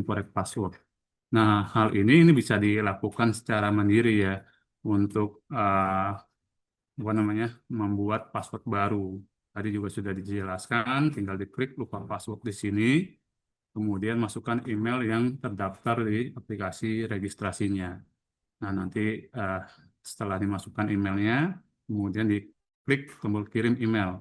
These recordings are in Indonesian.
incorrect password. Nah, hal ini bisa dilakukan secara mandiri ya untuk apa namanya membuat password baru. Tadi juga sudah dijelaskan, tinggal diklik lupa password di sini, kemudian masukkan email yang terdaftar di aplikasi registrasinya. Nah, nanti eh, setelah dimasukkan emailnya, kemudian diklik tombol kirim email.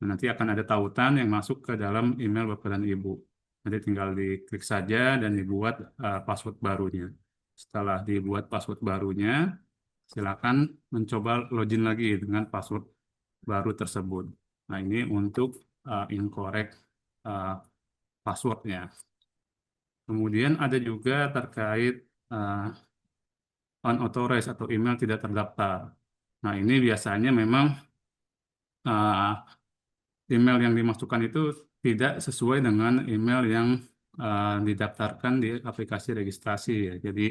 Nah, nanti akan ada tautan yang masuk ke dalam email Bapak dan Ibu. Nanti tinggal diklik saja dan dibuat password barunya. Setelah dibuat password barunya, silakan mencoba login lagi dengan password baru tersebut. Nah, ini untuk incorrect uh, passwordnya. Kemudian ada juga terkait uh, unauthorized atau email tidak terdaftar. Nah, ini biasanya memang email yang dimasukkan itu tidak sesuai dengan email yang didaftarkan di aplikasi registrasi ya. Jadi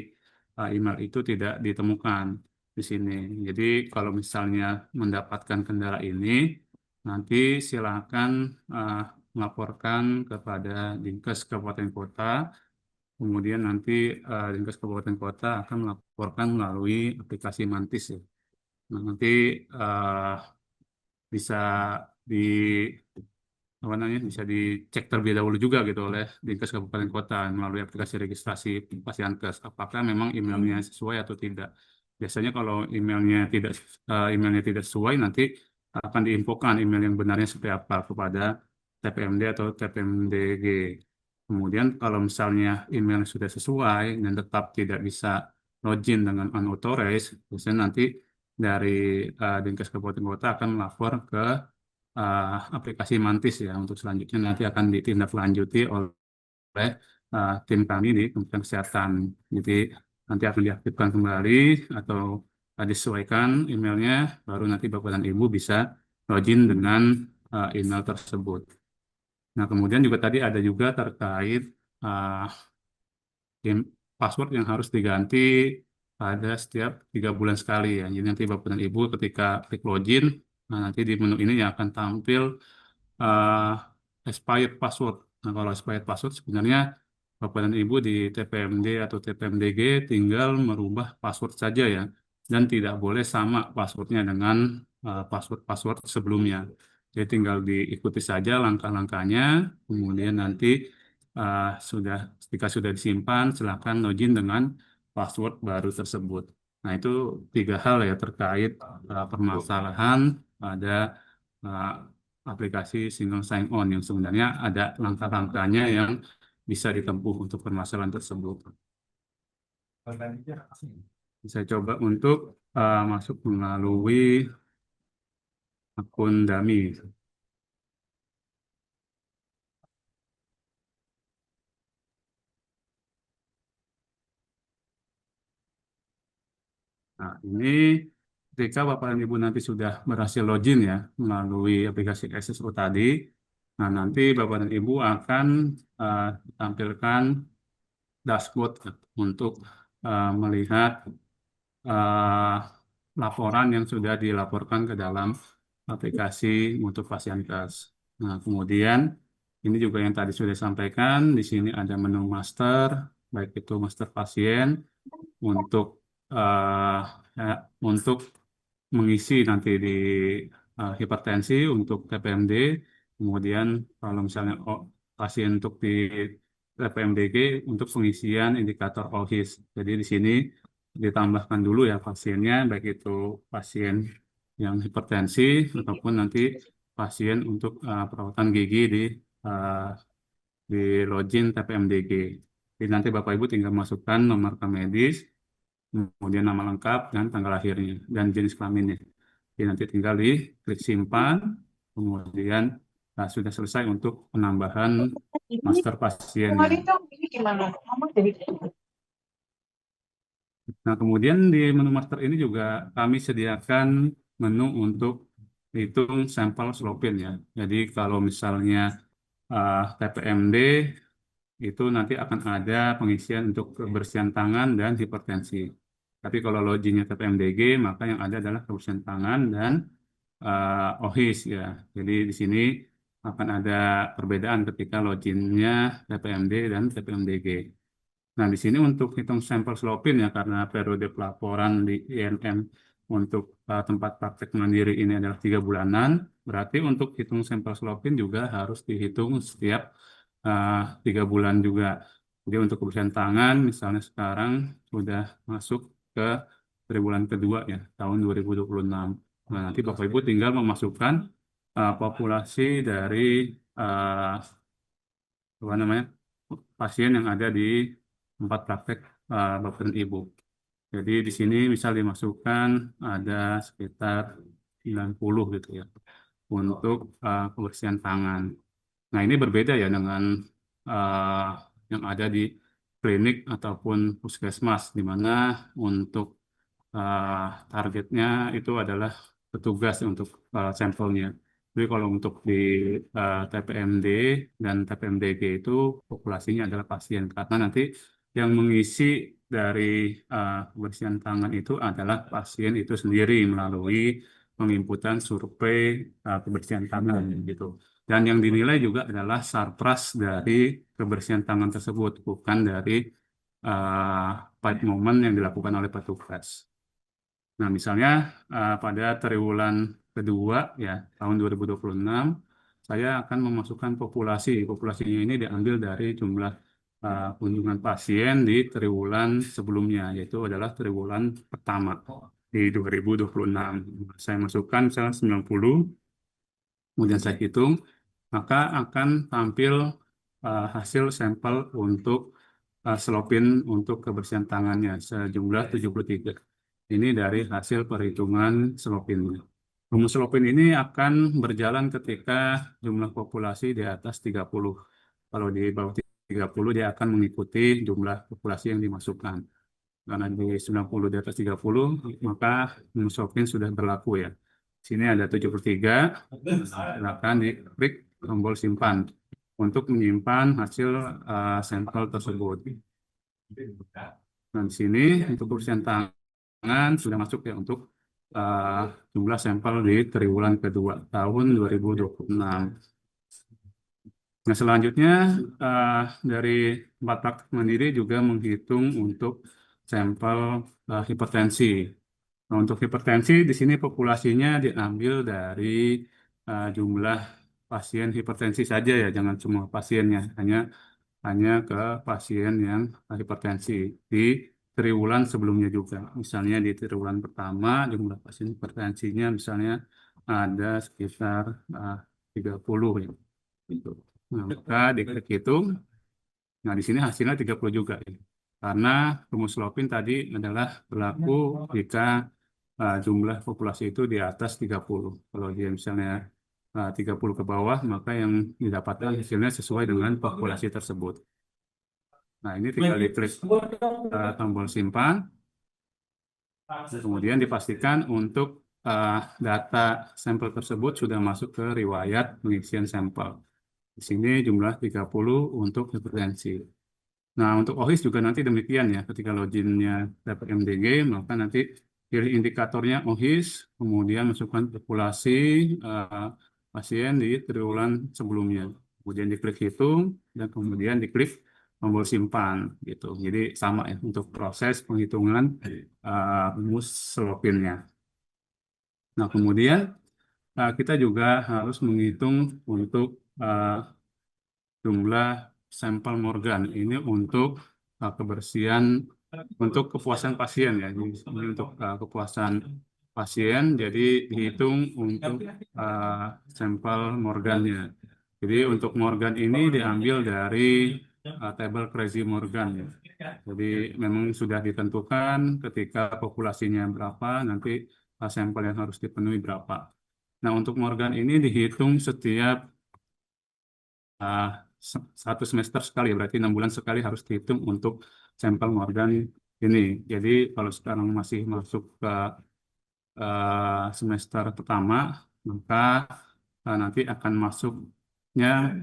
email itu tidak ditemukan di sini. Jadi kalau misalnya mendapatkan kendala ini, nanti silakan uh, melaporkan kepada Dinkes Kabupaten Kota. Kemudian nanti Dinkes Kabupaten Kota akan melaporkan melalui aplikasi Mantis ya. Nah, nanti uh, bisa di apa namanya bisa dicek terlebih dahulu juga gitu oleh Dinkes Kabupaten Kota melalui aplikasi registrasi Pasienkes apakah memang emailnya sesuai atau tidak. Biasanya kalau emailnya tidak sesuai nanti akan diinfokan email yang benarnya seperti apa kepada TPMD atau TPMDG. Kemudian kalau misalnya emailnya sudah sesuai dan tetap tidak bisa login dengan unauthorized, biasanya nanti dari Dinkes Kabupaten Kota akan melapor ke aplikasi Mantis ya untuk selanjutnya nanti akan ditindaklanjuti oleh tim kami di Kementerian Kesehatan. Jadi nanti akan diaktifkan kembali atau disesuaikan emailnya, baru nanti Bapak dan Ibu bisa login dengan email tersebut. Nah, kemudian juga tadi ada juga terkait uh, password yang harus diganti pada setiap 3 bulan sekali ya. Jadi nanti Bapak dan Ibu ketika klik login, nah nanti di menu ini yang akan tampil expired password. Nah, kalau expired password sebenarnya Bapak dan Ibu di TPMD atau TPMDG tinggal merubah password saja ya, dan tidak boleh sama passwordnya dengan password-password sebelumnya. Jadi tinggal diikuti saja langkah-langkahnya, kemudian nanti sudah ketika sudah disimpan, silakan login dengan password baru tersebut. Nah, itu 3 hal ya terkait permasalahan pada uh, aplikasi single sign-on yang sebenarnya ada langkah-langkahnya yang bisa ditempuh untuk permasalahan tersebut. Saya coba untuk masuk melalui akun Dami. Nah, ini ketika Bapak dan Ibu nanti sudah berhasil login ya melalui aplikasi SSO tadi, nah nanti Bapak dan Ibu akan tampilkan dashboard untuk melihat eh, laporan yang sudah dilaporkan ke dalam aplikasi untuk Pasienkes. Nah, kemudian ini juga yang tadi sudah disampaikan, di sini ada menu master, baik itu master pasien untuk eh, untuk mengisi nanti di hipertensi untuk TPMD, kemudian kalau misalnya pasien untuk di TPMDG untuk pengisian indikator OHIS. Jadi di sini ditambahkan dulu ya pasiennya, baik itu pasien yang hipertensi ataupun nanti pasien untuk perawatan gigi uh, di login TPMDG. Jadi nanti Bapak Ibu tinggal masukkan nomor rekam medis, kemudian nama lengkap dan tanggal lahirnya dan jenis kelaminnya. Jadi nanti tinggal di klik simpan, kemudian sudah selesai untuk penambahan Ini master pasiennya. kemarin dong, ini gimana? Mama jadi Nah, kemudian di menu master ini juga kami sediakan menu untuk hitung sampel slopin ya. Jadi kalau misalnya TPMD itu nanti akan ada pengisian untuk kebersihan tangan dan hipertensi. Tapi kalau loginnya TPMDG, maka yang ada adalah kebersihan tangan dan OHIS ya. Jadi di sini akan ada perbedaan ketika loginnya TPMD dan TPMDG. Nah, di sini untuk hitung sampel slopin ya, karena periode pelaporan di INM untuk tempat praktek mandiri ini adalah 3 bulanan, berarti untuk hitung sampel slopin juga harus dihitung setiap 3 bulan juga. Jadi untuk kebersihan tangan, misalnya sekarang sudah masuk ke triwulan kedua ya, tahun 2026. Nah, nanti Bapak Ibu tinggal memasukkan populasi dari uh, apa namanya pasien yang ada di tempat praktek Bapak dan Ibu. Jadi di sini misal dimasukkan ada sekitar 90 gitu ya untuk kebersihan tangan. Nah, ini berbeda ya dengan uh, yang ada di klinik ataupun puskesmas, di mana untuk uh, targetnya itu adalah petugas untuk sampelnya. Jadi kalau untuk di TPMD dan TPMDG itu populasinya adalah pasien, karena nanti yang mengisi dari kebersihan tangan itu adalah pasien itu sendiri melalui penginputan survei kebersihan tangan gitu. Dan yang dinilai juga adalah sarpras dari kebersihan tangan tersebut, bukan dari fight moment yang dilakukan oleh petugas. Nah, misalnya pada triwulan kedua ya tahun 2026, saya akan memasukkan populasi. Populasinya ini diambil dari jumlah kunjungan pasien di triwulan sebelumnya, yaitu adalah triwulan pertama di 2026. Saya masukkan misalnya 90, kemudian saya hitung, maka akan tampil hasil sampel untuk selopin untuk kebersihan tangannya sejumlah 73. Ini dari hasil perhitungan selopinnya. Rumus selopin ini akan berjalan ketika jumlah populasi di atas 30. Kalau di bawah 30 dia akan mengikuti jumlah populasi yang dimasukkan. Karena di 90 di atas 30, maka rumus selopin sudah berlaku ya. Sini ada 73, silakan diklik tombol simpan untuk menyimpan hasil sampel tersebut. Nah, di sini untuk kebersihan tangan sudah masuk ya untuk jumlah sampel di triwulan kedua tahun 2026. Nah, selanjutnya eh, dari tempat praktek mandiri juga menghitung untuk sampel hipertensi. Nah, untuk hipertensi di sini populasinya diambil dari jumlah pasien hipertensi saja ya, jangan semua pasiennya, hanya ke pasien yang hipertensi di triwulan sebelumnya juga. Misalnya di triwulan pertama jumlah pasien hipertensinya misalnya ada sekitar 30 ya. Gitu. Nah, maka diklik hitung. Nah, di sini hasilnya 30 juga ya. Karena rumus Lopin tadi adalah berlaku jika jumlah populasi itu di atas 30. Kalau dia misalnya 30 ke bawah, maka yang didapatkan hasilnya sesuai dengan populasi tersebut. Nah, ini tinggal diklik tombol simpan, kemudian dipastikan untuk data sampel tersebut sudah masuk ke riwayat pengisian sampel. Di sini jumlah 30 untuk hipertensi. Nah, untuk OHIS juga nanti demikian ya. Ketika loginnya dapat MDG, maka nanti pilih indikatornya OHIS, kemudian masukkan populasi pasien di triwulan sebelumnya. Kemudian diklik hitung, dan kemudian diklik tombol simpan gitu. Jadi sama ya untuk proses penghitungan rumus selopinnya. Nah, kemudian kita juga harus menghitung untuk jumlah sampel Morgan ini untuk kebersihan untuk kepuasan pasien ya. Jadi ini untuk kepuasan pasien jadi dihitung untuk sampel Morgannya. Jadi untuk Morgan ini diambil dari tabel Crazy Morgan ya. Jadi memang sudah ditentukan ketika populasinya berapa nanti sampel yang harus dipenuhi berapa. Nah, untuk Morgan ini dihitung setiap uh, 1 semester sekali, berarti 6 bulan sekali harus dihitung untuk sampel Morgan ini. Jadi kalau sekarang masih masuk ke semester pertama, maka nanti akan masuknya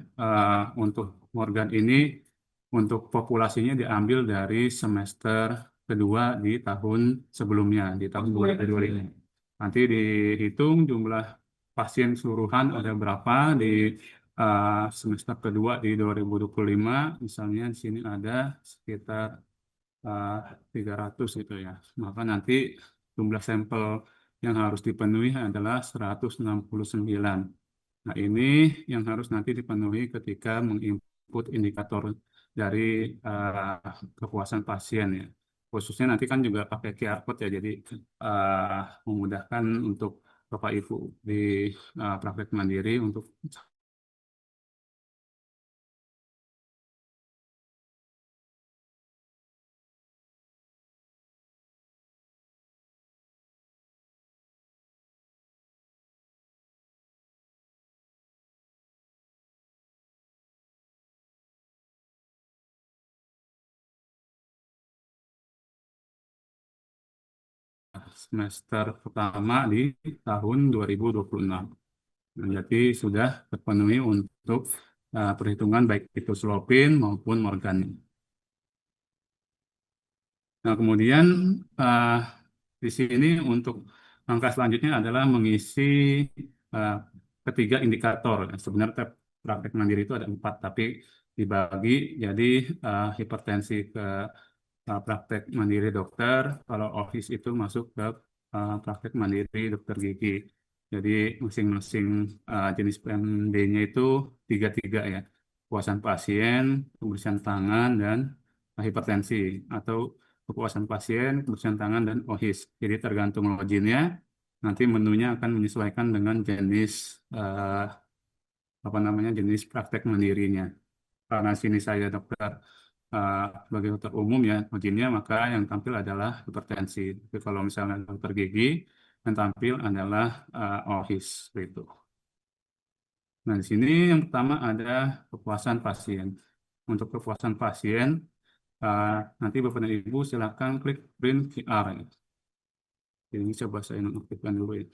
untuk Morgan ini untuk populasinya diambil dari semester kedua di tahun sebelumnya, di tahun 2025. Nanti dihitung jumlah pasien keseluruhan ada berapa, semester kedua di 2025, misalnya di sini ada sekitar eh, 300 gitu ya. Maka nanti jumlah sampel yang harus dipenuhi adalah 169. Nah, ini yang harus nanti dipenuhi ketika menginput indikator dari kepuasan pasien ya. Khususnya nanti kan juga pakai QR code ya, jadi eh, memudahkan untuk Bapak Ibu di praktek mandiri untuk semester pertama di tahun 2026. Nah, jadi sudah terpenuhi untuk perhitungan baik itu Slopin maupun Morgan. Nah, kemudian eh, di sini untuk langkah selanjutnya adalah mengisi eh, ketiga indikator. Sebenarnya praktek mandiri itu ada 4, tapi dibagi jadi hipertensi ke praktek mandiri dokter, kalau office itu masuk ke praktek mandiri dokter gigi. Jadi masing-masing jenis PMD-nya itu tiga-tiga ya. Kepuasan pasien, kebersihan tangan, dan hipertensi. Atau kepuasan pasien, kebersihan tangan, dan OHIS. Jadi tergantung login-nya, nanti menunya akan menyesuaikan dengan jenis apa namanya jenis praktek mandirinya. Karena sini saya dokter sebagai dokter umum ya izinnya, maka yang tampil adalah hipertensi. Tapi kalau misalnya dokter gigi, yang tampil adalah OHIS itu. Nah, di sini yang pertama ada kepuasan pasien. Untuk kepuasan pasien, eh, nanti Bapak dan Ibu silakan klik print QR. Ya. Jadi ini coba saya nonaktifkan dulu ya,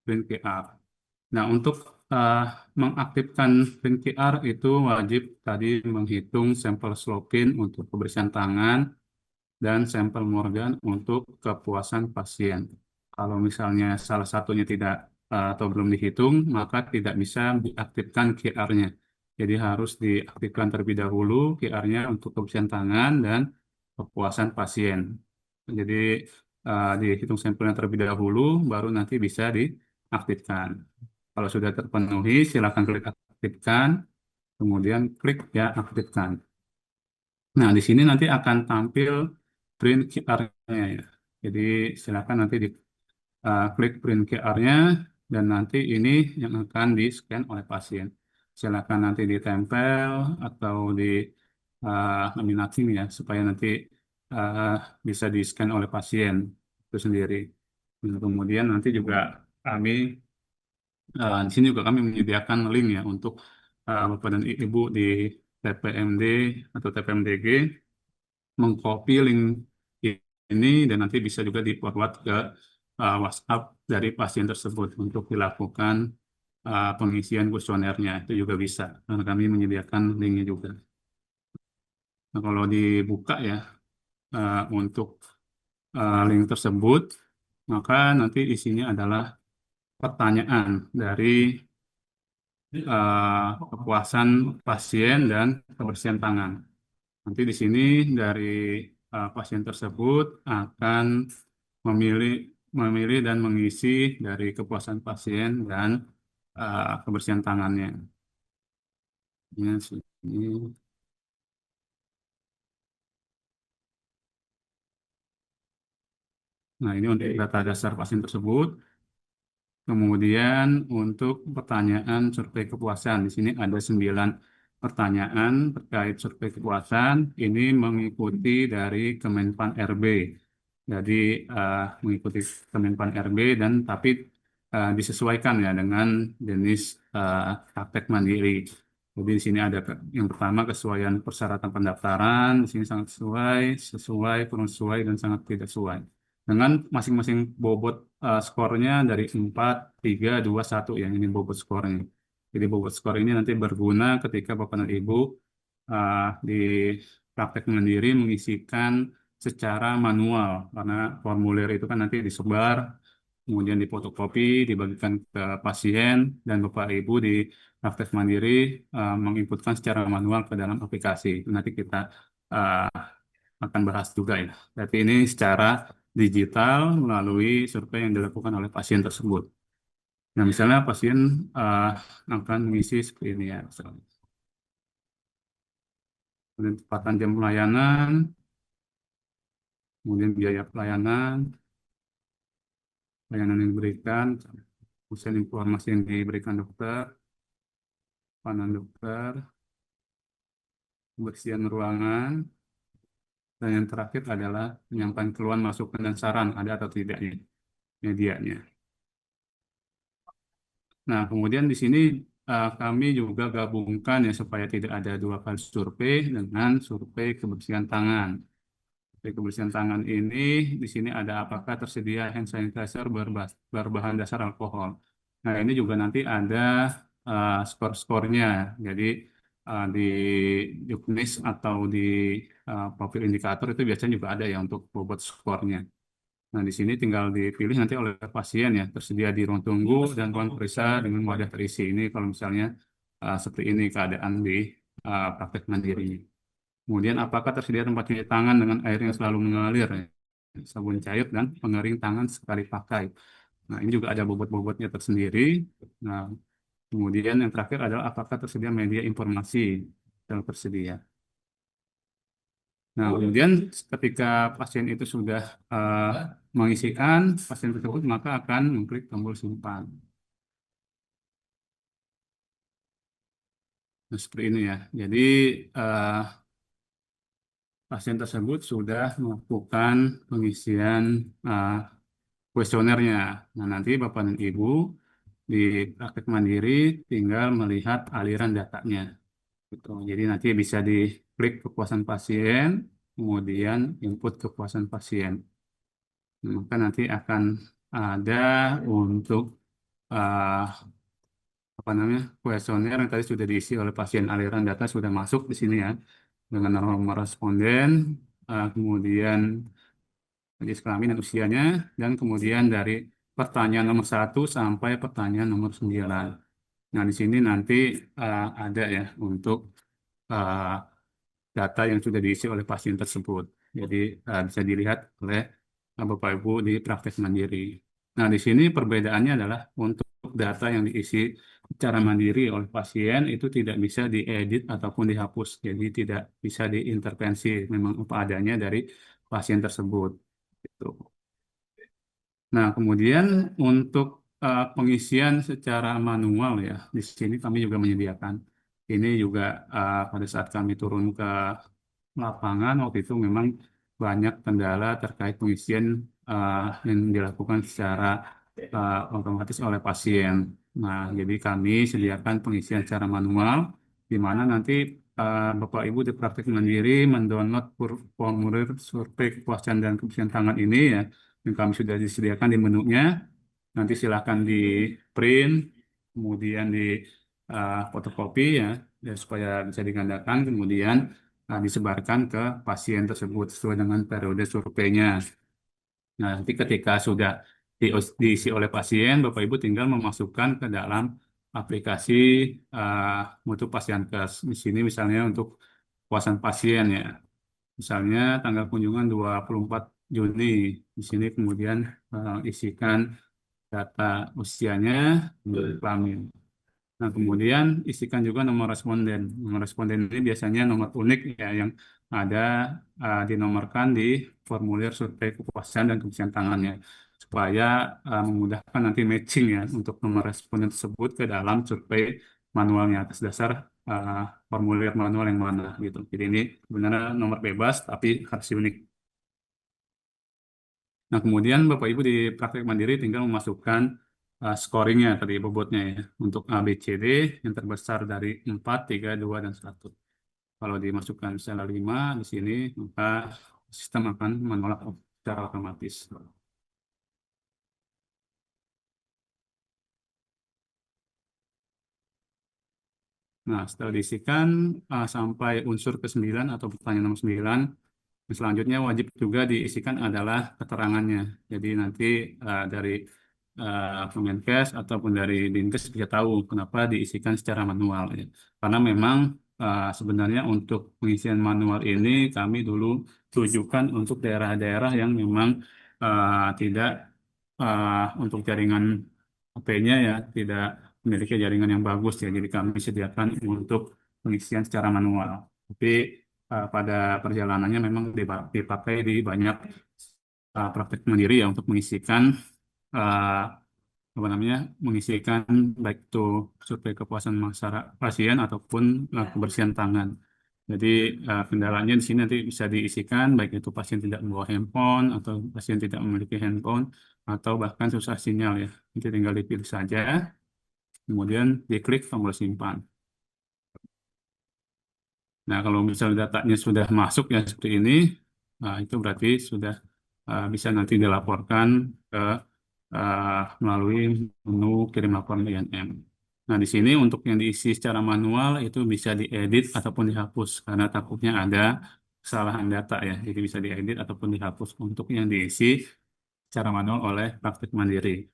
print QR. Nah, untuk eh, mengaktifkan print QR itu wajib tadi menghitung sampel slopin untuk kebersihan tangan dan sampel Morgan untuk kepuasan pasien. Kalau misalnya salah satunya tidak atau belum dihitung, maka tidak bisa diaktifkan QR-nya. Jadi harus diaktifkan terlebih dahulu QR-nya untuk kebersihan tangan dan kepuasan pasien. Jadi dihitung sampelnya terlebih dahulu, baru nanti bisa diaktifkan. Kalau sudah terpenuhi, silakan klik aktifkan, kemudian klik ya aktifkan. Nah, di sini nanti akan tampil print QR-nya ya. Jadi silakan nanti di klik print QR-nya dan nanti ini yang akan di-scan oleh pasien. Silakan nanti ditempel atau di laminating ya supaya nanti uh, bisa di-scan oleh pasien itu sendiri. Dan kemudian nanti juga kami di sini juga kami menyediakan link ya untuk Bapak dan Ibu di TPMD atau TPMDG mengcopy link ini dan nanti bisa juga di-forward ke WhatsApp dari pasien tersebut untuk dilakukan pengisian kuesionernya. Itu juga bisa, karena kami menyediakan linknya juga. Nah, kalau dibuka ya untuk link tersebut, maka nanti isinya adalah pertanyaan dari kepuasan pasien dan kebersihan tangan. Nanti di sini dari pasien tersebut akan memilih memilih dan mengisi dari kepuasan pasien dan kebersihan tangannya. Ini sini. Nah, ini untuk data dasar pasien tersebut. Kemudian untuk pertanyaan survei kepuasan, di sini ada 9 pertanyaan terkait survei kepuasan. Ini mengikuti dari Kemenpan RB. Jadi mengikuti Kemenpan RB dan tapi disesuaikan ya dengan jenis praktek mandiri. Jadi di sini ada yang pertama kesesuaian persyaratan pendaftaran, di sini sangat sesuai, sesuai, kurang sesuai, dan sangat tidak sesuai dengan masing-masing bobot skornya dari 4, 3, 2, 1 yang ini bobot skornya. Jadi bobot skor ini nanti berguna ketika Bapak dan Ibu di praktek mandiri mengisikan secara manual karena formulir itu kan nanti disebar kemudian difotokopi, dibagikan ke pasien, dan Bapak Ibu di praktek mandiri menginputkan secara manual ke dalam aplikasi. Nanti kita uh, akan bahas juga ya. Tapi ini secara digital melalui survei yang dilakukan oleh pasien tersebut. Nah, misalnya pasien uh, akan mengisi seperti ini ya. Misalnya. Kemudian tepatan jam pelayanan, kemudian biaya pelayanan, layanan yang diberikan, kemudian informasi yang diberikan dokter, pandangan dokter, kebersihan ruangan, dan yang terakhir adalah penyampaian keluhan, masukan, dan saran ada atau tidaknya medianya. Nah, kemudian di sini kami juga gabungkan ya supaya tidak ada dua kali survei dengan survei kebersihan tangan. Survei kebersihan tangan ini di sini ada apakah tersedia hand sanitizer berbahan dasar alkohol. Nah, ini juga nanti ada skor-skornya. Jadi di Juknis atau di profil indikator itu biasanya juga ada ya untuk bobot skornya. Nah, di sini tinggal dipilih nanti oleh pasien ya, tersedia di ruang tunggu dan ruang periksa dengan wadah terisi. Ini kalau misalnya seperti ini keadaan di praktek mandiri. Kemudian apakah tersedia tempat cuci tangan dengan air yang selalu mengalir, ya? Sabun cair dan pengering tangan sekali pakai. Nah, ini juga ada bobot-bobotnya tersendiri. Nah, kemudian yang terakhir adalah apakah tersedia media informasi yang tersedia. Nah, kemudian ketika pasien itu sudah mengisikan pasien tersebut, maka akan mengklik tombol simpan. Nah, seperti ini ya. Jadi eh, pasien tersebut sudah melakukan pengisian kuesionernya. Nah, nanti Bapak dan Ibu di praktek mandiri tinggal melihat aliran datanya. Gitu. Jadi nanti bisa diklik kepuasan pasien, kemudian input kepuasan pasien. Maka nanti akan ada untuk uh, apa namanya kuesioner yang tadi sudah diisi oleh pasien, aliran data sudah masuk di sini ya dengan nomor responden, kemudian jenis kelamin dan usianya, dan kemudian dari pertanyaan nomor 1 sampai pertanyaan nomor 9. Nah, di sini nanti ada ya untuk uh, data yang sudah diisi oleh pasien tersebut. Jadi bisa dilihat oleh Bapak Ibu di praktek mandiri. Nah, di sini perbedaannya adalah untuk data yang diisi secara mandiri oleh pasien itu tidak bisa diedit ataupun dihapus. Jadi tidak bisa diintervensi, memang apa adanya dari pasien tersebut. Gitu. Nah, kemudian untuk pengisian secara manual ya, di sini kami juga menyediakan. Ini juga pada saat kami turun ke lapangan waktu itu memang banyak kendala terkait pengisian yang dilakukan secara otomatis oleh pasien. Nah, jadi kami sediakan pengisian secara manual, di mana nanti Bapak Ibu di praktik mandiri mendownload formulir survei kepuasan dan kebersihan tangan ini ya, yang kami sudah disediakan di menunya. Nanti silakan di print, kemudian di fotokopi ya, supaya bisa digandakan, kemudian disebarkan ke pasien tersebut sesuai dengan periode surveinya. Nah, nanti ketika sudah diisi oleh pasien, Bapak Ibu tinggal memasukkan ke dalam aplikasi mutu Pasienkes. Di sini misalnya untuk kepuasan pasien ya. Misalnya tanggal kunjungan 24 Juni. Di sini kemudian isikan data usianya, kelamin. Nah, kemudian isikan juga nomor responden. Nomor responden ini biasanya nomor unik ya yang ada dinomorkan di formulir survei kepuasan dan kebersihan tangannya supaya memudahkan nanti matching ya untuk nomor responden tersebut ke dalam survei manualnya atas dasar uh, formulir manual yang mana gitu. Jadi ini sebenarnya nomor bebas tapi harus unik. Nah, kemudian Bapak Ibu di praktek mandiri tinggal memasukkan scoringnya tadi bobotnya ya. Untuk A, B, C, D yang terbesar dari 4, 3, 2, dan 1. Kalau dimasukkan misalnya 5 di sini, maka sistem akan menolak secara otomatis. Nah, setelah diisikan sampai unsur ke-9 atau pertanyaan nomor 9, selanjutnya wajib juga diisikan adalah keterangannya. Jadi nanti dari Kemenkes ataupun dari Dinkes bisa tahu kenapa diisikan secara manual ya. Karena memang sebenarnya untuk pengisian manual ini kami dulu tujukan untuk daerah-daerah yang memang tidak untuk jaringan HP-nya ya tidak memiliki jaringan yang bagus ya. Jadi kami sediakan untuk pengisian secara manual. Tapi pada perjalanannya memang dipakai di banyak praktek mandiri ya untuk mengisikan eh, apa namanya mengisikan baik itu survei kepuasan masyarakat pasien ataupun kebersihan tangan. Jadi kendalanya di sini nanti bisa diisikan baik itu pasien tidak membawa handphone atau pasien tidak memiliki handphone atau bahkan susah sinyal ya. Nanti tinggal dipilih saja, kemudian diklik tombol simpan. Nah, kalau misalnya datanya sudah masuk ya seperti ini, nah, itu berarti sudah bisa nanti dilaporkan ke melalui menu kirim laporan INM. Nah, di sini untuk yang diisi secara manual itu bisa diedit ataupun dihapus karena takutnya ada kesalahan data ya. Jadi bisa diedit ataupun dihapus untuk yang diisi secara manual oleh praktik mandiri.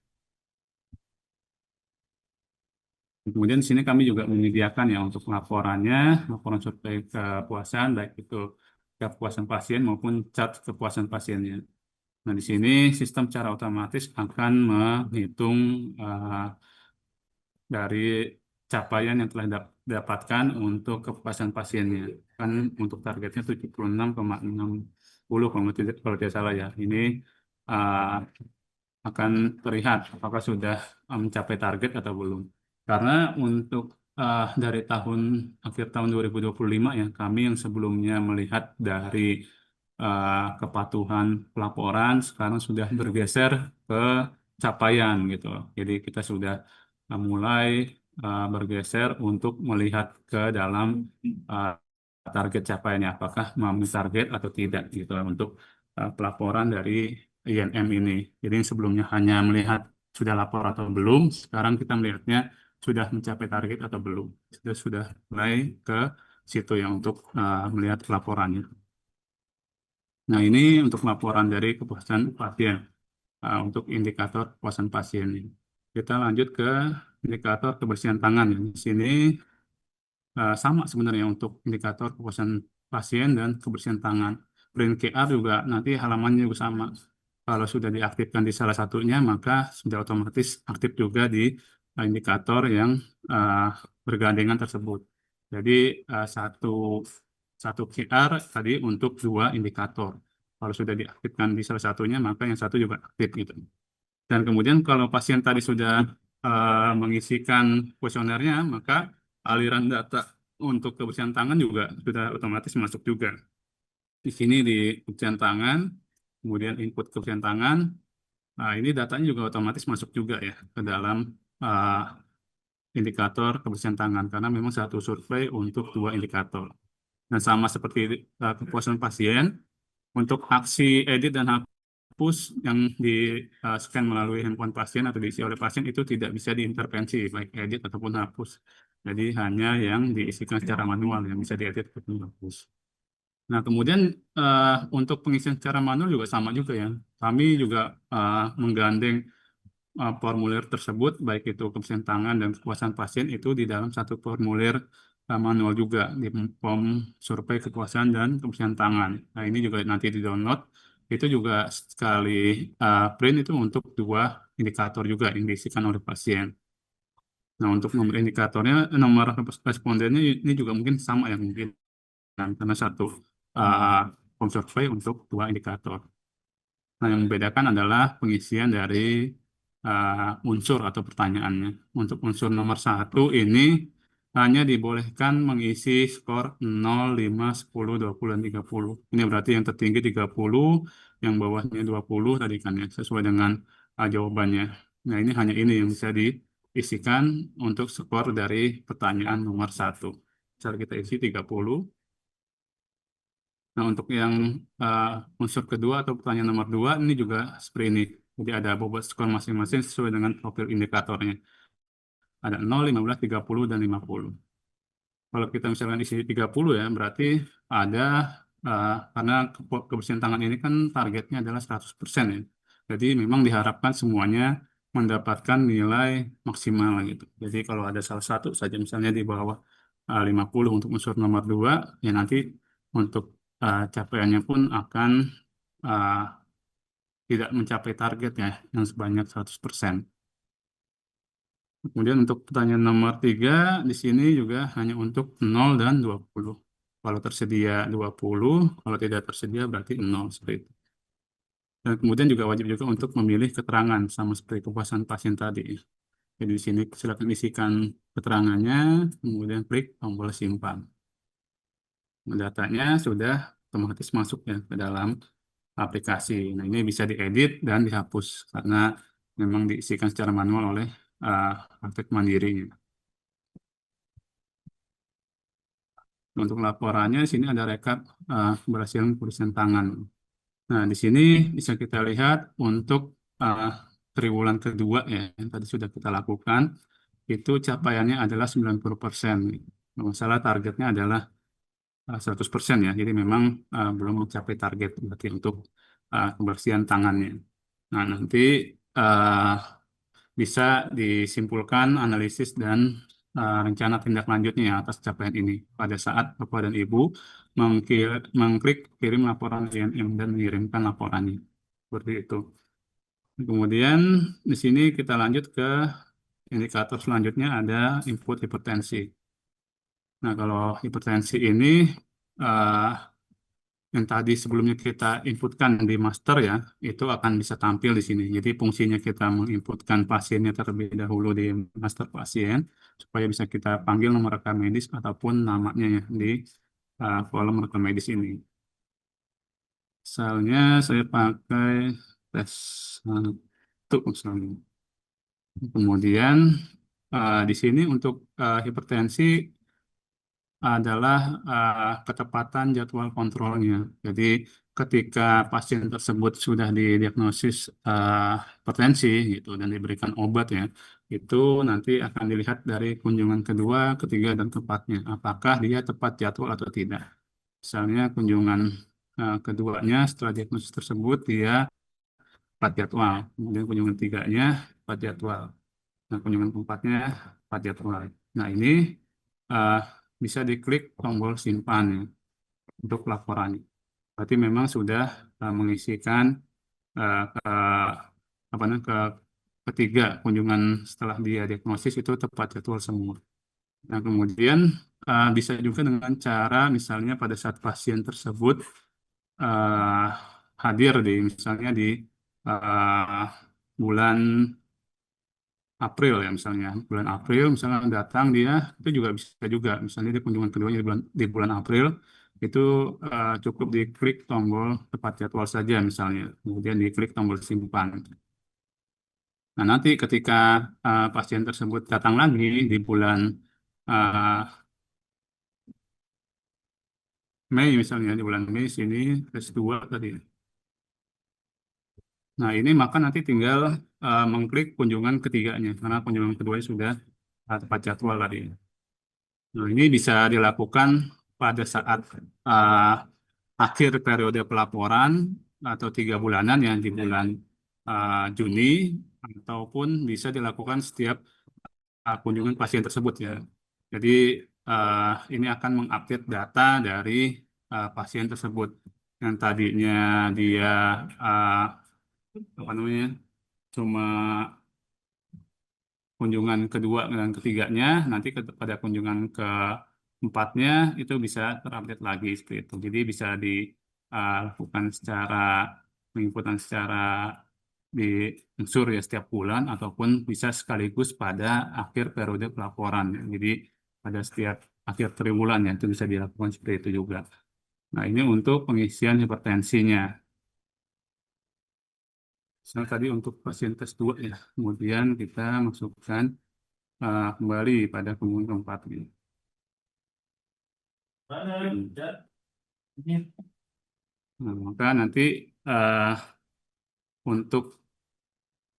Kemudian di sini kami juga menyediakan ya untuk laporannya, laporan survei kepuasan, baik itu kepuasan pasien maupun cat kepuasan pasiennya. Nah, di sini sistem secara otomatis akan menghitung dari capaian yang telah dapatkan untuk kepuasan pasiennya. Kan untuk targetnya 76,60 kalau tidak salah ya. Ini uh, akan terlihat apakah sudah mencapai target atau belum. Karena untuk dari akhir tahun 2025 ya, kami yang sebelumnya melihat dari kepatuhan pelaporan sekarang sudah bergeser ke capaian gitu. Jadi kita sudah mulai bergeser untuk melihat ke dalam uh, target capaiannya, apakah memenuhi target atau tidak gitu untuk pelaporan dari INM ini. Jadi yang sebelumnya hanya melihat sudah lapor atau belum, sekarang kita melihatnya sudah mencapai target atau belum. Sudah mulai ke situ yang untuk melihat laporannya. Nah, ini untuk laporan dari kepuasan pasien, untuk indikator kepuasan pasien. Kita lanjut ke indikator kebersihan tangan. Di sini sama sebenarnya untuk indikator kepuasan pasien dan kebersihan tangan. Print QR juga nanti halamannya juga sama. Kalau sudah diaktifkan di salah satunya, maka sudah otomatis aktif juga di indikator yang uh, bergandengan tersebut. Jadi satu satu QR tadi untuk dua indikator. Kalau sudah diaktifkan di salah satunya, maka yang satu juga aktif gitu. Dan kemudian kalau pasien tadi sudah mengisikan kuesionernya, maka aliran data untuk kebersihan tangan juga sudah otomatis masuk juga. Di sini di kebersihan tangan, kemudian input kebersihan tangan, nah ini datanya juga otomatis masuk juga ya ke dalam uh, indikator kebersihan tangan karena memang satu survei untuk dua indikator. Dan sama seperti kepuasan pasien, untuk aksi edit dan hapus yang di scan melalui handphone pasien atau diisi oleh pasien itu tidak bisa diintervensi, baik edit ataupun hapus. Jadi hanya yang diisikan secara manual yang bisa diedit ataupun hapus. Nah, kemudian untuk pengisian secara manual juga sama juga ya. Kami juga menggandeng formulir tersebut, baik itu kebersihan tangan dan kepuasan pasien itu di dalam satu formulir manual juga di form survei kepuasan dan kebersihan tangan. Nah, ini juga nanti di-download. Itu juga sekali print itu untuk dua indikator juga yang diisikan oleh pasien. Nah, untuk nomor indikatornya, nomor respondennya ini juga mungkin sama ya mungkin. Nah, karena satu uh, form survei untuk dua indikator. Nah, yang membedakan adalah pengisian dari unsur atau pertanyaannya. Untuk unsur nomor satu ini hanya dibolehkan mengisi skor 0, 5, 10, 20, dan 30. Ini berarti yang tertinggi 30, yang bawahnya 20 tadi kan ya, sesuai dengan jawabannya. Nah, ini hanya ini yang bisa diisikan untuk skor dari pertanyaan nomor satu. Misalnya kita isi 30. Nah, untuk yang unsur kedua atau pertanyaan nomor dua, ini juga seperti ini. Jadi ada bobot skor masing-masing sesuai dengan profil indikatornya. Ada 0, 15, 30, dan 50. Kalau kita misalkan isi 30 ya, berarti ada, karena kebersihan tangan ini kan targetnya adalah 100% ya. Jadi memang diharapkan semuanya mendapatkan nilai maksimal gitu. Jadi kalau ada salah satu saja misalnya di bawah 50 untuk unsur nomor 2, ya nanti untuk capaiannya pun akan uh, tidak mencapai target ya yang sebanyak 100%. Kemudian untuk pertanyaan nomor 3, di sini juga hanya untuk 0 dan 20. Kalau tersedia 20, kalau tidak tersedia berarti 0 seperti itu. Dan kemudian juga wajib juga untuk memilih keterangan sama seperti kepuasan pasien tadi. Jadi di sini silakan isikan keterangannya, kemudian klik tombol simpan. Datanya sudah otomatis masuk ya ke dalam aplikasi. Nah, ini bisa diedit dan dihapus karena memang diisikan secara manual oleh praktek mandirinya. Untuk laporannya, di sini ada rekap keberhasilan tulisan tangan. Nah, di sini bisa kita lihat untuk uh, triwulan kedua ya, yang tadi sudah kita lakukan, itu capaiannya adalah 90%. Kalau nggak salah targetnya adalah 100% ya, jadi memang belum mencapai target berarti untuk kebersihan tangannya. Nah, nanti uh, bisa disimpulkan analisis dan rencana tindak lanjutnya atas capaian ini pada saat Bapak dan Ibu mengklik kirim laporan INM dan mengirimkan laporannya. Seperti itu. Kemudian di sini kita lanjut ke indikator selanjutnya ada input hipertensi. Nah, kalau hipertensi ini eh, yang tadi sebelumnya kita inputkan di master ya, itu akan bisa tampil di sini. Jadi fungsinya kita menginputkan pasiennya terlebih dahulu di master pasien, supaya bisa kita panggil nomor rekam medis ataupun namanya ya di kolom rekam medis ini. Misalnya saya pakai tes satu misalnya. Kemudian di sini untuk hipertensi adalah ketepatan jadwal kontrolnya. Jadi ketika pasien tersebut sudah didiagnosis hipertensi gitu dan diberikan obat ya, itu nanti akan dilihat dari kunjungan kedua, ketiga, dan keempatnya. Apakah dia tepat jadwal atau tidak. Misalnya kunjungan keduanya setelah diagnosis tersebut dia tepat jadwal. Kemudian kunjungan tiganya tepat jadwal. Nah, kunjungan keempatnya tepat jadwal. Nah, ini uh, bisa diklik tombol simpan ya, untuk laporannya. Berarti memang sudah mengisikan ke apa namanya ke ketiga kunjungan setelah dia diagnosis itu tepat jadwal semua. Nah, kemudian bisa juga dengan cara misalnya pada saat pasien tersebut uh, hadir di misalnya di uh, bulan April ya misalnya bulan April misalnya datang dia itu juga bisa juga misalnya di kunjungan keduanya di bulan April itu cukup diklik tombol tepat jadwal saja misalnya kemudian diklik tombol simpan. Nah nanti ketika pasien tersebut datang lagi di bulan uh, Mei misalnya di bulan Mei sini tes 2 tadi. Nah ini maka nanti tinggal mengklik kunjungan ketiganya karena kunjungan kedua sudah tepat jadwal tadi. Nah, ini bisa dilakukan pada saat uh, akhir periode pelaporan atau 3 bulanan ya di bulan Juni ataupun bisa dilakukan setiap kunjungan pasien tersebut ya. Jadi uh, ini akan mengupdate data dari pasien tersebut yang tadinya dia uh, apa namanya cuma kunjungan kedua dan ketiganya, nanti pada kunjungan keempatnya itu bisa terupdate lagi seperti itu. Jadi bisa dilakukan secara penginputan secara di unsur ya setiap bulan ataupun bisa sekaligus pada akhir periode pelaporan. Jadi pada setiap akhir triwulan ya itu bisa dilakukan seperti itu juga. Nah ini untuk pengisian hipertensinya. Misalnya tadi untuk pasien tes 2 ya, kemudian kita masukkan kembali pada kunjungan keempat gitu. Nah, maka nanti eh, untuk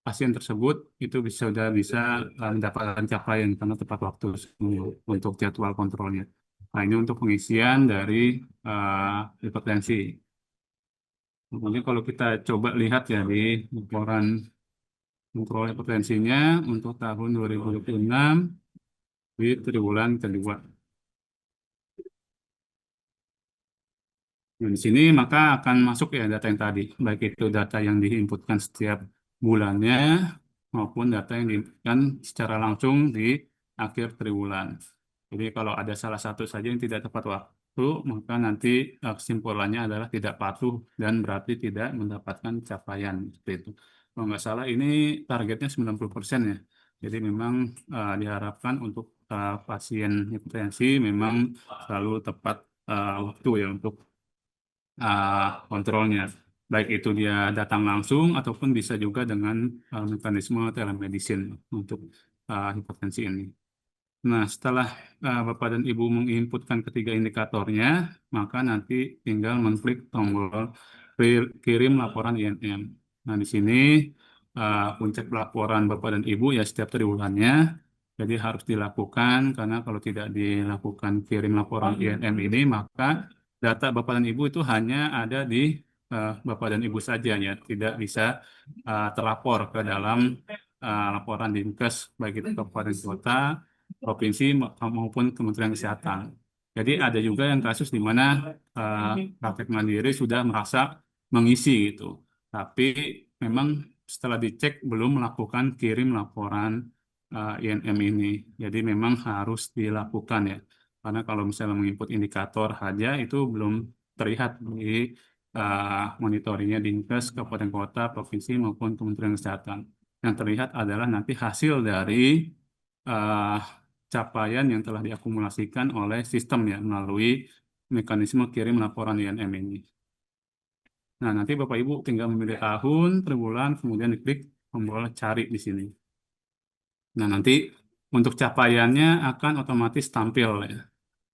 pasien tersebut itu sudah bisa mendapatkan capaian karena tepat waktu semua untuk jadwal kontrolnya. Nah, ini untuk pengisian dari hipertensi. Kemudian kalau kita coba lihat ya di laporan kontrol hipertensinya untuk tahun 2026 di triwulan kedua. Nah, di sini maka akan masuk ya data yang tadi, baik itu data yang diinputkan setiap bulannya maupun data yang diinputkan secara langsung di akhir triwulan. Jadi kalau ada salah satu saja yang tidak tepat waktu, maka nanti kesimpulannya adalah tidak patuh dan berarti tidak mendapatkan capaian. Seperti itu. Kalau nggak salah ini targetnya 90% ya. Jadi memang diharapkan untuk pasien hipertensi memang selalu tepat waktu ya untuk kontrolnya. Baik itu dia datang langsung ataupun bisa juga dengan mekanisme telemedicine untuk hipertensi ini. Nah, setelah Bapak dan Ibu menginputkan ketiga indikatornya, maka nanti tinggal mengklik tombol kirim laporan INM. Nah, di sini puncak laporan Bapak dan Ibu ya setiap triwulannya. Jadi harus dilakukan karena kalau tidak dilakukan kirim laporan INM ini, maka data Bapak dan Ibu itu hanya ada di Bapak dan Ibu saja ya, tidak bisa terlapor ke dalam laporan Dinkes baik itu kabupaten kota provinsi maupun Kementerian Kesehatan. Jadi ada juga yang kasus di mana praktek mandiri sudah merasa mengisi gitu, tapi memang setelah dicek belum melakukan kirim laporan INM ini. Jadi memang harus dilakukan ya, karena kalau misalnya menginput indikator saja itu belum terlihat di monitoringnya Dinkes, Kabupaten Kota, Provinsi maupun Kementerian Kesehatan. Yang terlihat adalah nanti hasil dari eh, capaian yang telah diakumulasikan oleh sistem ya melalui mekanisme kirim laporan INM ini. Nah, nanti Bapak Ibu tinggal memilih tahun, triwulan, kemudian diklik tombol cari di sini. Nah, nanti untuk capaiannya akan otomatis tampil ya,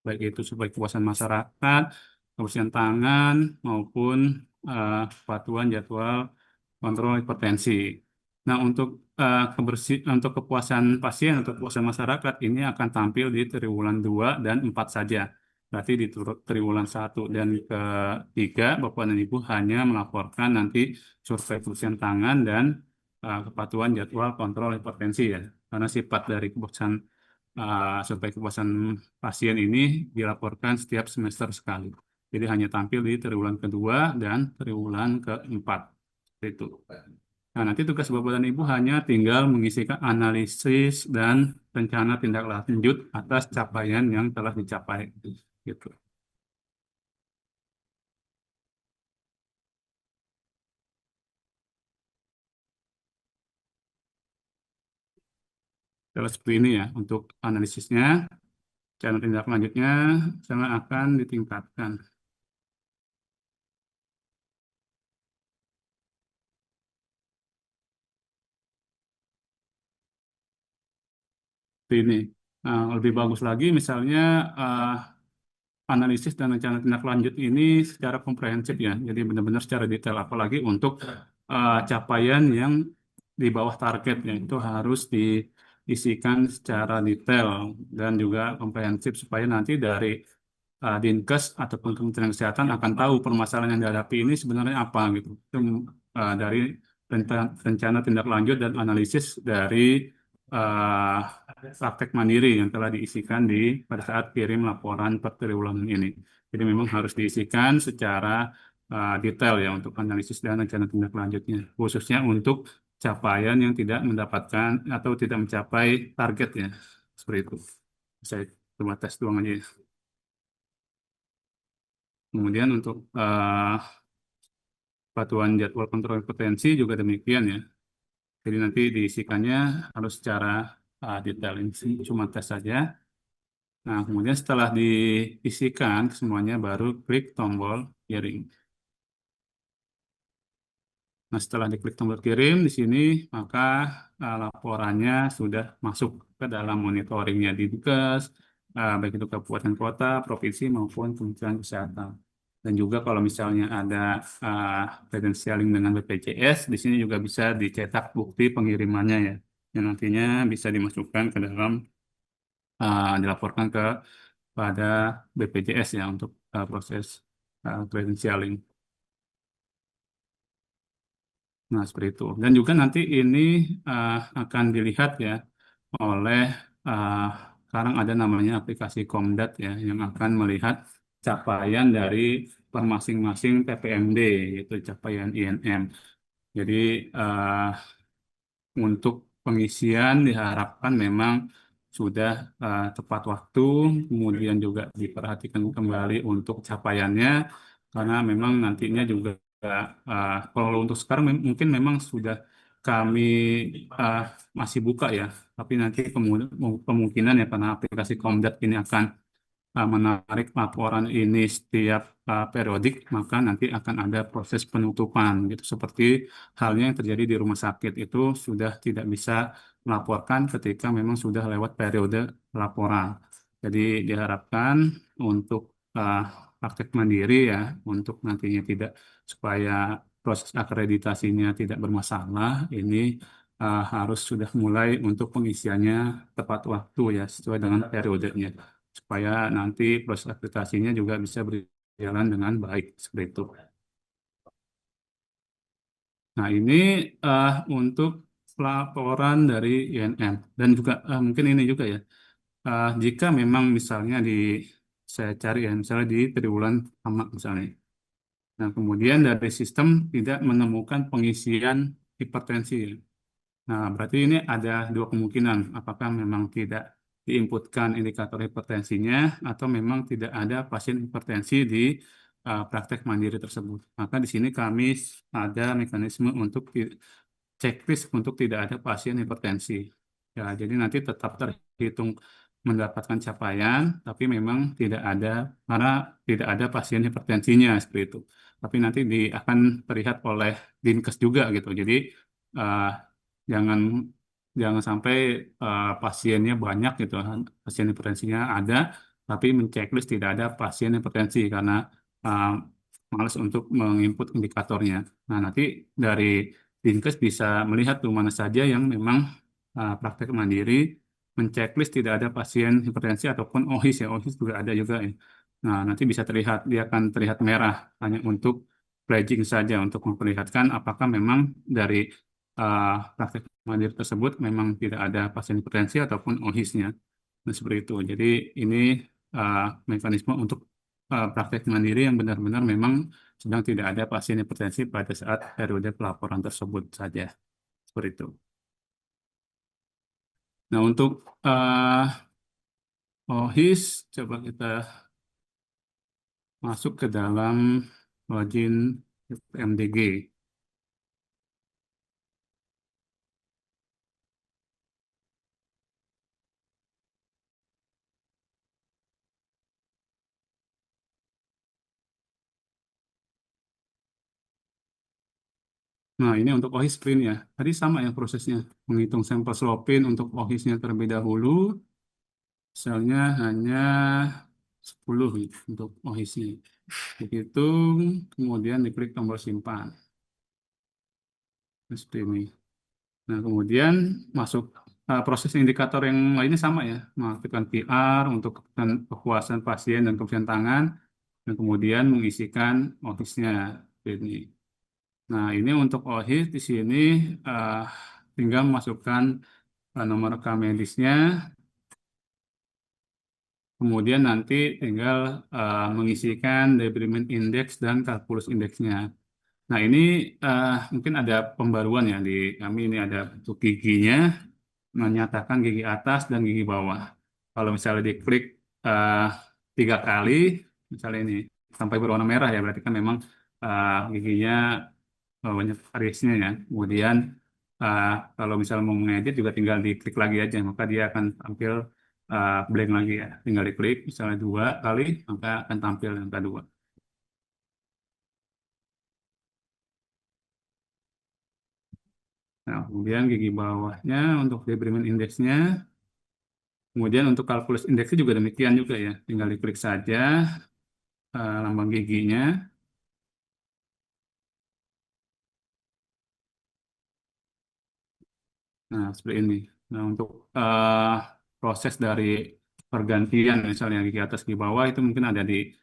baik itu sebagai kepuasan masyarakat, kebersihan tangan, maupun kepatuhan jadwal kontrol hipertensi. Nah, untuk kepuasan pasien atau kepuasan masyarakat ini akan tampil di triwulan 2 dan 4 saja. Berarti di triwulan 1 dan ketiga, Bapak dan Ibu hanya melaporkan nanti survei kebersihan tangan dan kepatuhan jadwal kontrol hipertensi ya. Karena sifat dari kepuasan survei kepuasan pasien ini dilaporkan setiap semester sekali. Jadi hanya tampil di triwulan kedua dan triwulan keempat. Itu. Nah, nanti tugas Bapak dan Ibu hanya tinggal mengisikan analisis dan rencana tindak lanjut atas capaian yang telah dicapai. Gitu. Kalau seperti ini ya, untuk analisisnya, cara tindak lanjutnya sangat akan ditingkatkan. Seperti ini. Nah, lebih bagus lagi misalnya analisis dan rencana tindak lanjut ini secara komprehensif ya. Jadi benar-benar secara detail, apalagi untuk capaian yang di bawah targetnya itu harus diisikan secara detail dan juga komprehensif supaya nanti dari Dinkes ataupun Kementerian Kesehatan akan tahu permasalahan yang dihadapi ini sebenarnya apa gitu. Itu dari rencana tindak lanjut dan analisis dari uh, praktek mandiri yang telah diisikan pada saat kirim laporan per triwulan ini. Jadi memang harus diisikan secara detail ya untuk analisis dan rencana tindak lanjutnya, khususnya untuk capaian yang tidak mendapatkan atau tidak mencapai targetnya. Seperti itu. Saya coba tes doang aja. Kemudian untuk patuhan jadwal kontrol kompetensi juga demikian ya. Jadi nanti diisikannya harus secara detail. Ini cuma tes saja. Nah, kemudian setelah diisikan semuanya baru klik tombol kirim. Nah, setelah diklik tombol kirim di sini, maka laporannya sudah masuk ke dalam monitoringnya di Dinkes, baik itu kabupaten kota, provinsi maupun Kementerian Kesehatan. Dan juga kalau misalnya ada credentialing dengan BPJS, di sini juga bisa dicetak bukti pengirimannya ya, yang nantinya bisa dimasukkan ke dalam dilaporkan pada BPJS ya untuk proses credentialing. Nah, seperti itu. Dan juga nanti ini akan dilihat ya oleh uh, sekarang ada namanya aplikasi Komdat ya yang akan melihat capaian dari per masing-masing TPMD yaitu capaian INM. Jadi untuk pengisian diharapkan memang sudah tepat waktu, kemudian juga diperhatikan kembali untuk capaiannya, karena memang nantinya juga kalau untuk sekarang mungkin memang sudah kami uh, masih buka ya, tapi nanti kemungkinan ya karena aplikasi Komdat ini akan menarik laporan ini setiap periodik, maka nanti akan ada proses penutupan gitu. Seperti halnya yang terjadi di rumah sakit itu sudah tidak bisa melaporkan ketika memang sudah lewat periode laporan. Jadi diharapkan untuk uh, praktek mandiri ya, untuk nantinya tidak supaya proses akreditasinya tidak bermasalah, ini harus sudah mulai untuk pengisiannya tepat waktu ya, sesuai dengan periodenya supaya nanti proses aplikasinya juga bisa berjalan dengan baik seperti itu. Nah, ini untuk laporan dari INM dan juga mungkin ini juga ya. Jika memang misalnya saya cari ya, misalnya di triwulan pertama misalnya. Nah, kemudian dari sistem tidak menemukan pengisian hipertensi. Nah, berarti ini ada dua kemungkinan. Apakah memang tidak diinputkan indikator hipertensinya atau memang tidak ada pasien hipertensi di praktek mandiri tersebut. Maka di sini kami ada mekanisme untuk checklist untuk tidak ada pasien hipertensi. Ya, jadi nanti tetap terhitung mendapatkan capaian, tapi memang tidak ada karena tidak ada pasien hipertensinya seperti itu. Tapi nanti akan terlihat oleh Dinkes juga gitu. Jadi eh, jangan jangan sampai pasiennya banyak gitu, pasien hipertensinya ada, tapi menceklis tidak ada pasien hipertensi karena uh, malas untuk menginput indikatornya. Nah, nanti dari Dinkes bisa melihat tuh mana saja yang memang praktek mandiri menceklis tidak ada pasien hipertensi ataupun OHIS ya, OHIS juga ada juga ya. Nah, nanti bisa terlihat, dia akan terlihat merah hanya untuk pledging saja untuk memperlihatkan apakah memang dari praktek mandiri tersebut memang tidak ada pasien hipertensi ataupun OHIS-nya. Nah, seperti itu. Jadi ini uh, mekanisme untuk praktek mandiri yang benar-benar memang sedang tidak ada pasien hipertensi pada saat periode pelaporan tersebut saja. Seperti itu. Nah, untuk OHIS, coba kita masuk ke dalam login MDG. Nah, ini untuk OHIS screen ya. Tadi sama ya prosesnya. Menghitung sampel slopin untuk OHIS-nya terlebih dahulu. Misalnya hanya 10 gitu untuk OHIS-nya. Dihitung, kemudian diklik tombol simpan. Nah, seperti ini. Nah, kemudian masuk proses indikator yang lainnya sama ya. Mengaktifkan PR untuk kepuasan pasien dan kebersihan tangan. Dan kemudian mengisikan OHIS-nya. Seperti ini. Nah, ini untuk OHIS di sini eh, tinggal memasukkan nomor rekam medisnya, kemudian nanti tinggal mengisikan debridement index dan calculus indeksnya. Nah, ini mungkin ada pembaruan ya di kami ini ada untuk giginya, menyatakan gigi atas dan gigi bawah. Kalau misalnya diklik eh, 3 kali, misalnya ini sampai berwarna merah ya, berarti kan memang giginya banyak variasinya ya. Kemudian uh, kalau misalnya mau mengedit juga tinggal diklik lagi aja, maka dia akan tampil blank lagi ya. Tinggal diklik misalnya 2 kali, maka akan tampil yang kedua. Nah, kemudian gigi bawahnya untuk debridement indeksnya, kemudian untuk kalkulus indeksnya juga demikian juga ya. Tinggal diklik saja lambang giginya. Nah, seperti ini. Nah, untuk proses dari pergantian misalnya gigi atas gigi bawah itu mungkin ada di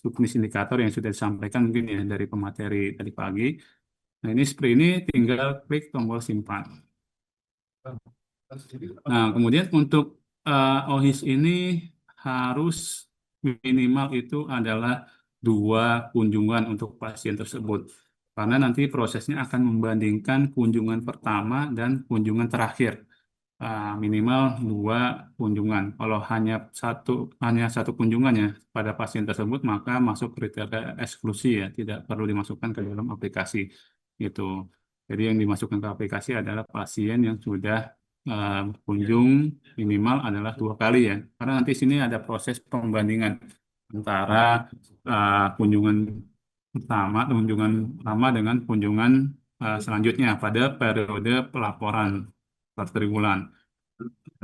juknis indikator yang sudah disampaikan mungkin ya dari pemateri tadi pagi. Nah, ini seperti ini tinggal klik tombol simpan. Nah, kemudian untuk OHIS ini harus minimal itu adalah 2 kunjungan untuk pasien tersebut. Karena nanti prosesnya akan membandingkan kunjungan pertama dan kunjungan terakhir. Minimal 2 kunjungan. Kalau hanya satu kunjungan ya pada pasien tersebut, maka masuk kriteria eksklusi ya, tidak perlu dimasukkan ke dalam aplikasi. Gitu. Jadi yang dimasukkan ke aplikasi adalah pasien yang sudah kunjung minimal adalah 2 kali ya. Karena nanti sini ada proses pembandingan antara kunjungan pertama dengan kunjungan selanjutnya pada periode pelaporan per triwulan.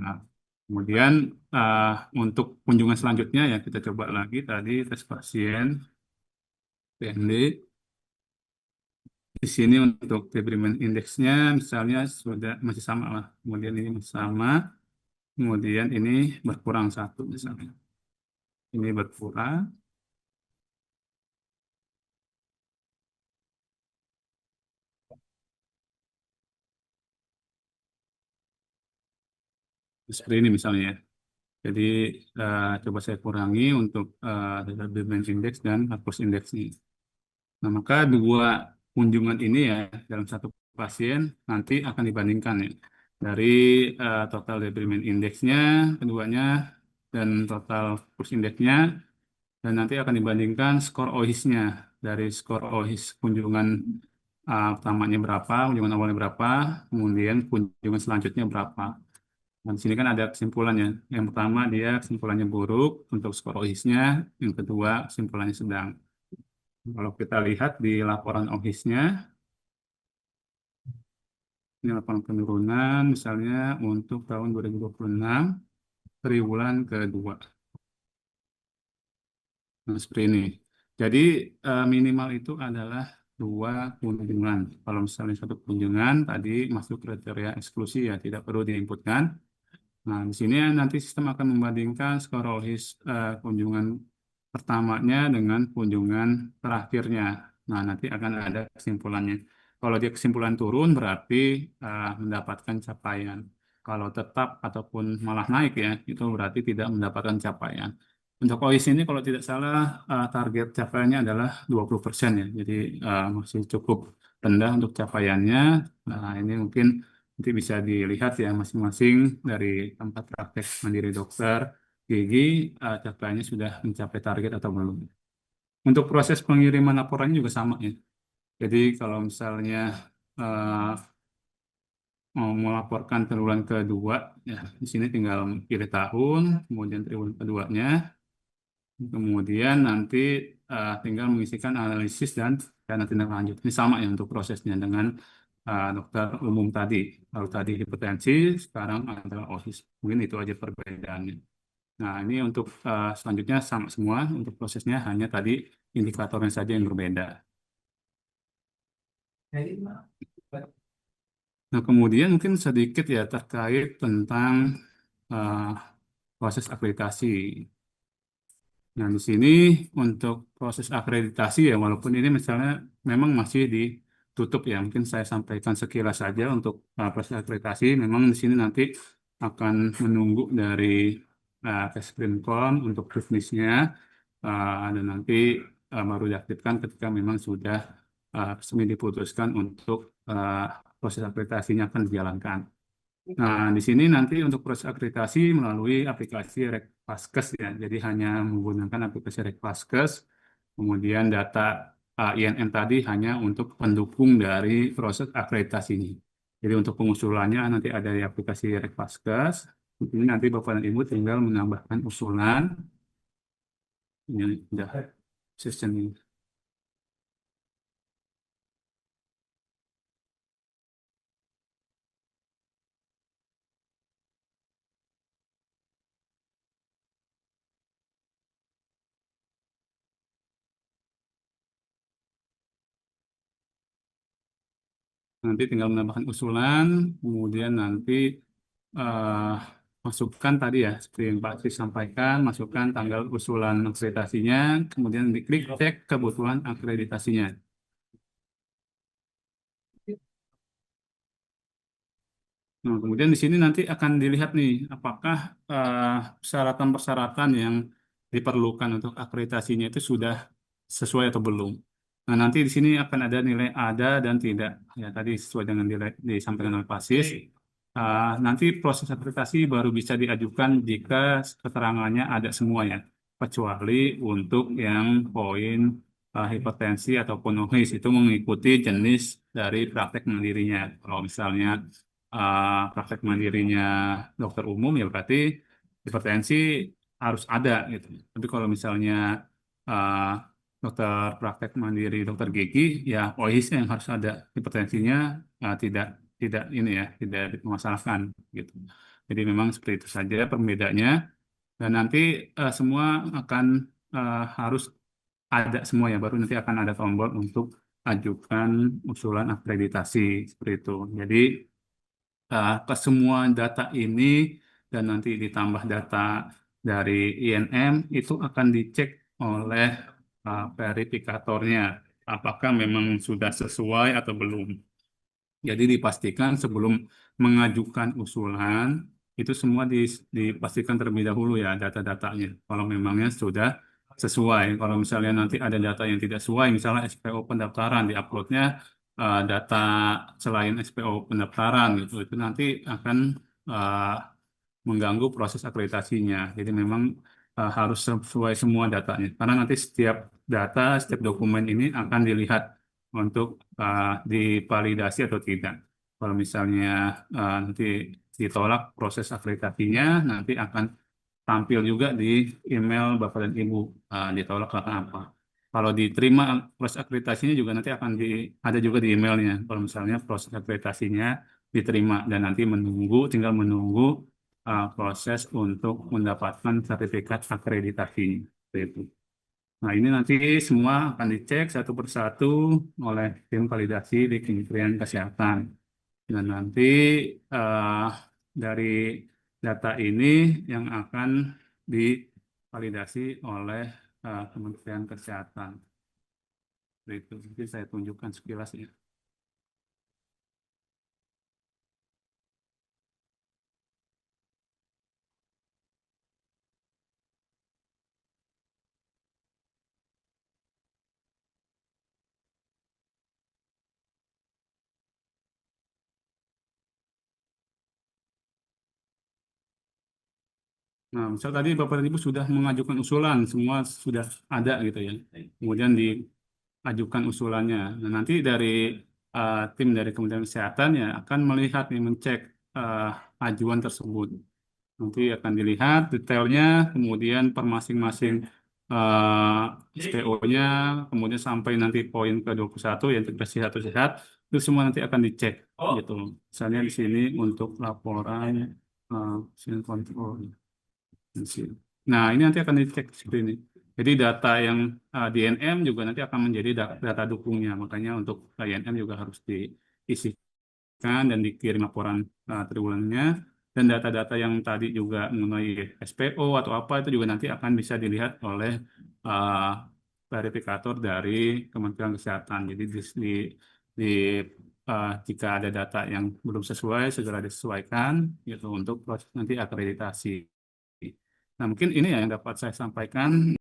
Nah, kemudian uh, untuk kunjungan selanjutnya ya kita coba lagi tadi tes pasien PND. Di sini untuk debridement indeksnya misalnya sudah masih sama lah. Kemudian ini masih sama. Kemudian ini berkurang 1 misalnya. Ini berkurang. Seperti ini misalnya ya. Jadi coba saya kurangi untuk debridement index dan Harkus indeksnya. Nah, maka 2 kunjungan ini ya dalam satu pasien nanti akan dibandingkan ya dari total debridement indeksnya keduanya dan total kurs indeksnya dan nanti akan dibandingkan skor OHIS-nya dari skor OHIS kunjungan pertamanya berapa, kunjungan awalnya berapa, kemudian kunjungan selanjutnya berapa. Dan di sini kan ada kesimpulannya. Yang pertama dia kesimpulannya buruk untuk skor OHIS-nya, yang kedua kesimpulannya sedang. Kalau kita lihat di laporan OHIS-nya, ini laporan penurunan misalnya untuk tahun 2026, triwulan kedua. Nah, seperti ini. Jadi minimal itu adalah 2 kunjungan. Kalau misalnya satu kunjungan tadi masuk kriteria eksklusi ya tidak perlu diinputkan. Nah, di sini nanti sistem akan membandingkan skor OHIS kunjungan pertamanya dengan kunjungan terakhirnya. Nah, nanti akan ada kesimpulannya. Kalau dia kesimpulan turun berarti mendapatkan capaian. Kalau tetap ataupun malah naik ya, itu berarti tidak mendapatkan capaian. Untuk OHIS ini kalau tidak salah target capaiannya adalah 20% ya. Jadi masih cukup rendah untuk capaiannya. Nah, ini mungkin nanti bisa dilihat ya masing-masing dari tempat praktek mandiri dokter gigi capaiannya sudah mencapai target atau belum. Untuk proses pengiriman laporannya juga sama ya. Jadi kalau misalnya eh, mau melaporkan triwulan kedua, ya di sini tinggal pilih tahun, kemudian triwulan keduanya, kemudian nanti tinggal mengisikan analisis dan dana tindak lanjut. Ini sama ya untuk prosesnya dengan dokter umum tadi. Kalau tadi hipertensi, sekarang adalah OSIS. Mungkin itu aja perbedaannya. Nah, ini untuk selanjutnya sama semua. Untuk prosesnya hanya tadi indikatornya saja yang berbeda. Nah, kemudian mungkin sedikit ya terkait tentang eh, proses akreditasi. Nah, di sini untuk proses akreditasi ya, walaupun ini misalnya memang masih ditutup ya, mungkin saya sampaikan sekilas saja untuk proses akreditasi. Memang di sini nanti akan menunggu dari Keskrincon untuk teknisnya dan nanti baru diaktifkan ketika memang sudah resmi diputuskan untuk proses akreditasinya akan dijalankan. Nah, di sini nanti untuk proses akreditasi melalui aplikasi Rekpaskes ya. Jadi hanya menggunakan aplikasi Rekpaskes, kemudian data INN tadi hanya untuk pendukung dari proses akreditasi ini. Jadi untuk pengusulannya nanti ada di aplikasi Rekpaskes. Ini nanti Bapak dan Ibu tinggal menambahkan usulan. Ini sudah sistem ini. Nanti tinggal menambahkan usulan, kemudian nanti eh, masukkan tadi ya, seperti yang Pak Kris sampaikan, masukkan tanggal usulan akreditasinya, kemudian diklik cek kebutuhan akreditasinya. Nah, kemudian di sini nanti akan dilihat nih, apakah persyaratan-persyaratan yang diperlukan untuk akreditasinya itu sudah sesuai atau belum. Nah, nanti di sini akan ada nilai ada dan tidak. Ya, tadi sesuai dengan nilai disampaikan oleh Pasis. Nanti proses akreditasi baru bisa diajukan jika keterangannya ada semuanya, kecuali untuk yang poin hipertensi ataupun NOHIS itu mengikuti jenis dari praktek mandirinya. Kalau misalnya praktek mandirinya dokter umum ya berarti hipertensi harus ada gitu. Tapi kalau misalnya uh, dokter praktek mandiri dokter gigi ya OIS yang harus ada, hipertensinya tidak tidak ini ya tidak dipermasalahkan gitu. Jadi memang seperti itu saja perbedaannya, dan nanti semua akan harus ada semua ya, baru nanti akan ada tombol untuk ajukan usulan akreditasi seperti itu. Jadi ke semua data ini dan nanti ditambah data dari INM itu akan dicek oleh verifikatornya apakah memang sudah sesuai atau belum. Jadi dipastikan sebelum mengajukan usulan itu semua dipastikan terlebih dahulu ya data-datanya. Kalau memangnya sudah sesuai. Kalau misalnya nanti ada data yang tidak sesuai, misalnya SPO pendaftaran diuploadnya data selain SPO pendaftaran gitu, itu nanti akan eh, mengganggu proses akreditasinya. Jadi memang harus sesuai semua datanya. Karena nanti setiap data, setiap dokumen ini akan dilihat untuk divalidasi atau tidak. Kalau misalnya nanti ditolak proses akreditasinya, nanti akan tampil juga di email Bapak dan Ibu ditolak karena apa. Kalau diterima proses akreditasinya juga nanti akan ada juga di emailnya. Kalau misalnya proses akreditasinya diterima dan nanti tinggal menunggu proses untuk mendapatkan sertifikat akreditasi. Seperti itu. Nah, ini nanti semua akan dicek satu persatu oleh tim validasi di Kementerian Kesehatan. Dan nanti eh, dari data ini yang akan divalidasi oleh Kementerian Kesehatan. Seperti itu. Jadi saya tunjukkan sekilas ya. Nah, misal tadi Bapak dan Ibu sudah mengajukan usulan, semua sudah ada gitu ya. Kemudian diajukan usulannya. Nah, nanti dari tim dari Kementerian Kesehatan ya akan melihat nih, mencek ajuan tersebut. Nanti akan dilihat detailnya, kemudian per masing-masing SPO-nya, kemudian sampai nanti poin ke 21 yang integrasi satu sehat, itu semua nanti akan dicek gitu. Misalnya di sini untuk laporan hasil kontrol. Nah, ini nanti akan dicek seperti ini. Jadi data yang DNM juga nanti akan menjadi data dukungnya. Makanya untuk INM juga harus diisikan dan dikirim laporan triwulannya. Dan data-data yang tadi juga mengenai SPO atau apa itu juga nanti akan bisa dilihat oleh uh, verifikator dari Kementerian Kesehatan. Jadi jika ada data yang belum sesuai, segera disesuaikan gitu untuk proses nanti akreditasi. Nah, mungkin ini ya yang dapat saya sampaikan.